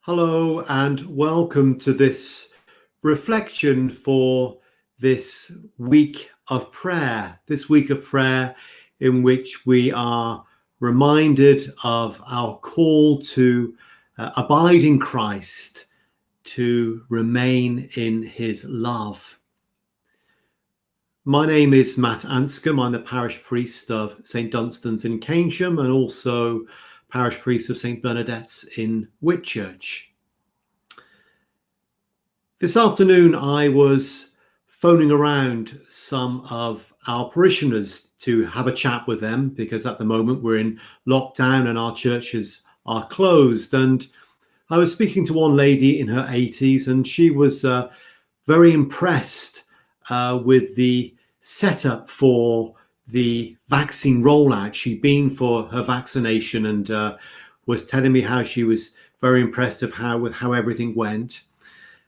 Hello and welcome to this reflection for this week of prayer. This week of prayer in which we are reminded of our call to abide in Christ, to remain in his love. My name is Matt Anscombe. I'm the parish priest of St Dunstan's in Keynsham and also parish priest of St Bernadette's in Whitchurch. This afternoon, I was phoning around some of our parishioners to have a chat with them because at the moment we're in lockdown and our churches are closed. And I was speaking to one lady in her 80s and she was very impressed with the setup for the vaccine rollout. She'd been for her vaccination and was telling me how she was very impressed with how everything went.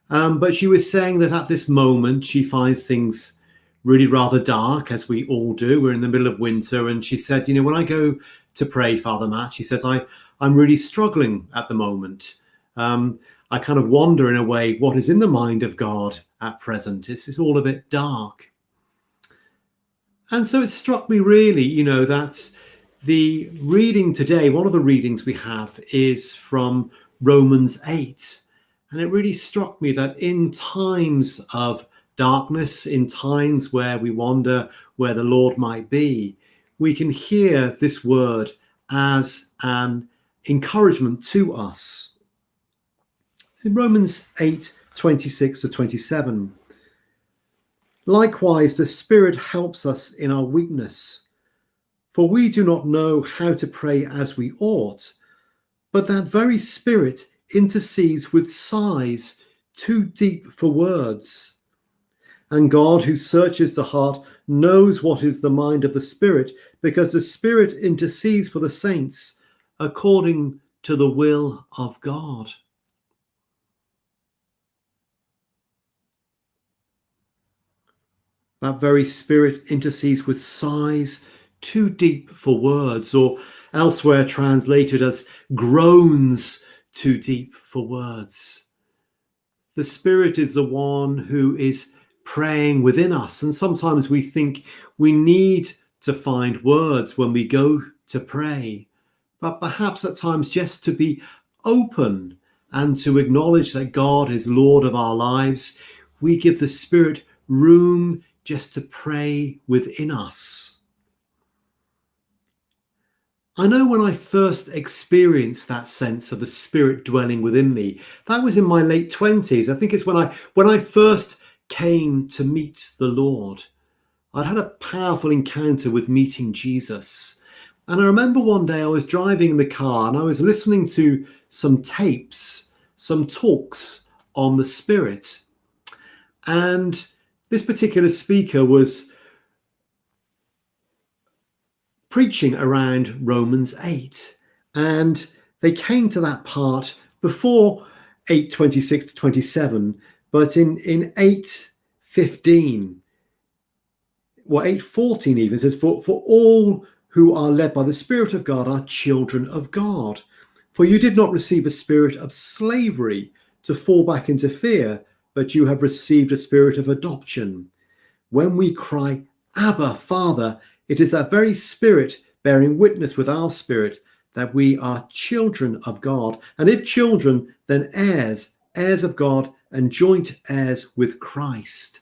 But she was saying that at this moment, she finds things really rather dark, as we all do. We're in the middle of winter. And she said, when I go to pray, Father Matt, she says, I'm really struggling at the moment. I kind of wonder in a way, what is in the mind of God at present? It's all a bit dark. And so it struck me really, that the reading today, one of the readings we have is from Romans 8. And it really struck me that in times of darkness, in times where we wonder where the Lord might be, we can hear this word as an encouragement to us. In Romans 8:26-27, likewise, the Spirit helps us in our weakness, for we do not know how to pray as we ought, but that very Spirit intercedes with sighs too deep for words. And God, who searches the heart, knows what is the mind of the Spirit, because the Spirit intercedes for the saints according to the will of God. That very Spirit intercedes with sighs too deep for words, or elsewhere translated as groans too deep for words. The Spirit is the one who is praying within us. And sometimes we think we need to find words when we go to pray, but perhaps at times just to be open and to acknowledge that God is Lord of our lives, we give the Spirit room just to pray within us. I know when I first experienced that sense of the Spirit dwelling within me, that was in my late 20s. I think it's when I first came to meet the Lord. I'd had a powerful encounter with meeting Jesus. And I remember one day I was driving in the car and I was listening to some tapes, some talks on the Spirit. And this particular speaker was preaching around Romans 8, and they came to that part before 8:26-27, but in 8:15, well, 8:14 even says, for all who are led by the Spirit of God are children of God. For you did not receive a spirit of slavery to fall back into fear, but you have received a spirit of adoption. When we cry, Abba, Father, it is that very Spirit bearing witness with our spirit that we are children of God. And if children, then heirs, heirs of God and joint heirs with Christ.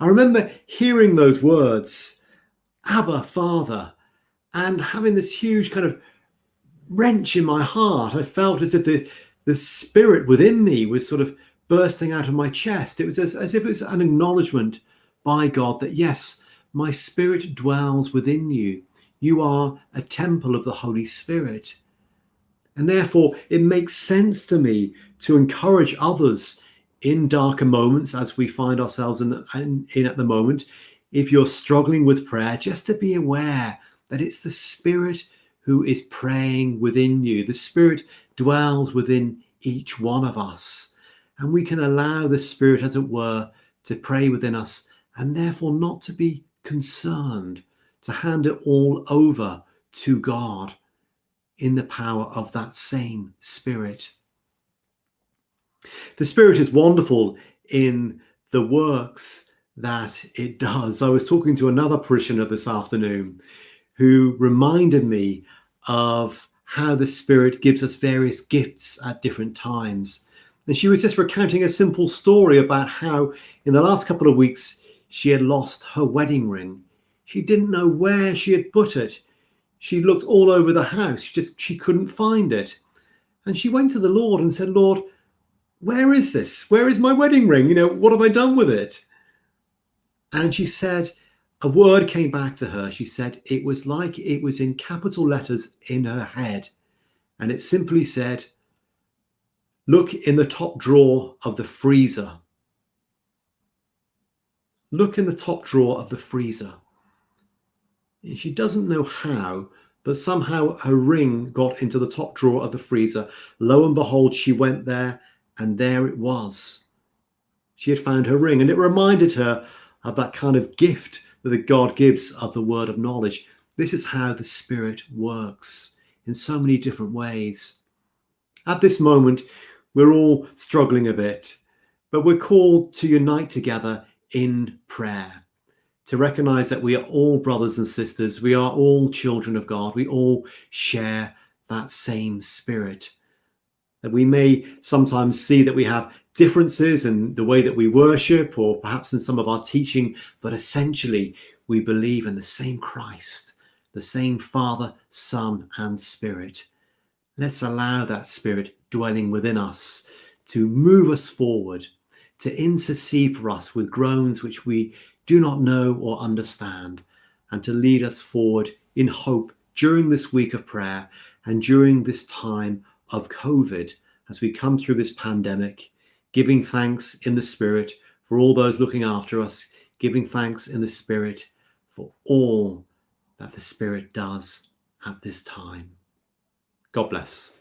I remember hearing those words, Abba, Father, and having this huge kind of wrench in my heart. I felt as if the Spirit within me was sort of bursting out of my chest. It was as if it was an acknowledgement by God that, yes, my Spirit dwells within you. You are a temple of the Holy Spirit. And therefore, it makes sense to me to encourage others in darker moments as we find ourselves in at the moment. If you're struggling with prayer, just to be aware that it's the Spirit who is praying within you. The Spirit dwells within each one of us. And we can allow the Spirit, as it were, to pray within us and therefore not to be concerned, to hand it all over to God in the power of that same Spirit. The Spirit is wonderful in the works that it does. I was talking to another parishioner this afternoon who reminded me of how the Spirit gives us various gifts at different times. And she was just recounting a simple story about how in the last couple of weeks she had lost her wedding ring. She didn't know where she had put it. She looked all over the house. She couldn't find it. And she went to the Lord and said, Lord, where is this? Where is my wedding ring? What have I done with it? And she said, a word came back to her. She said it was like it was in capital letters in her head. And it simply said, look in the top drawer of the freezer. Look in the top drawer of the freezer. And she doesn't know how, but somehow her ring got into the top drawer of the freezer. Lo and behold, she went there, and there it was. She had found her ring, and it reminded her of that kind of gift that God gives of the word of knowledge. This is how the Spirit works in so many different ways. At this moment, we're all struggling a bit, but we're called to unite together in prayer, to recognize that we are all brothers and sisters. We are all children of God. We all share that same Spirit. That we may sometimes see that we have differences in the way that we worship or perhaps in some of our teaching, but essentially we believe in the same Christ, the same Father, Son, and Spirit. Let's allow that Spirit dwelling within us to move us forward, to intercede for us with groans which we do not know or understand, and to lead us forward in hope during this week of prayer and during this time of COVID as we come through this pandemic, giving thanks in the Spirit for all those looking after us, giving thanks in the Spirit for all that the Spirit does at this time. God bless.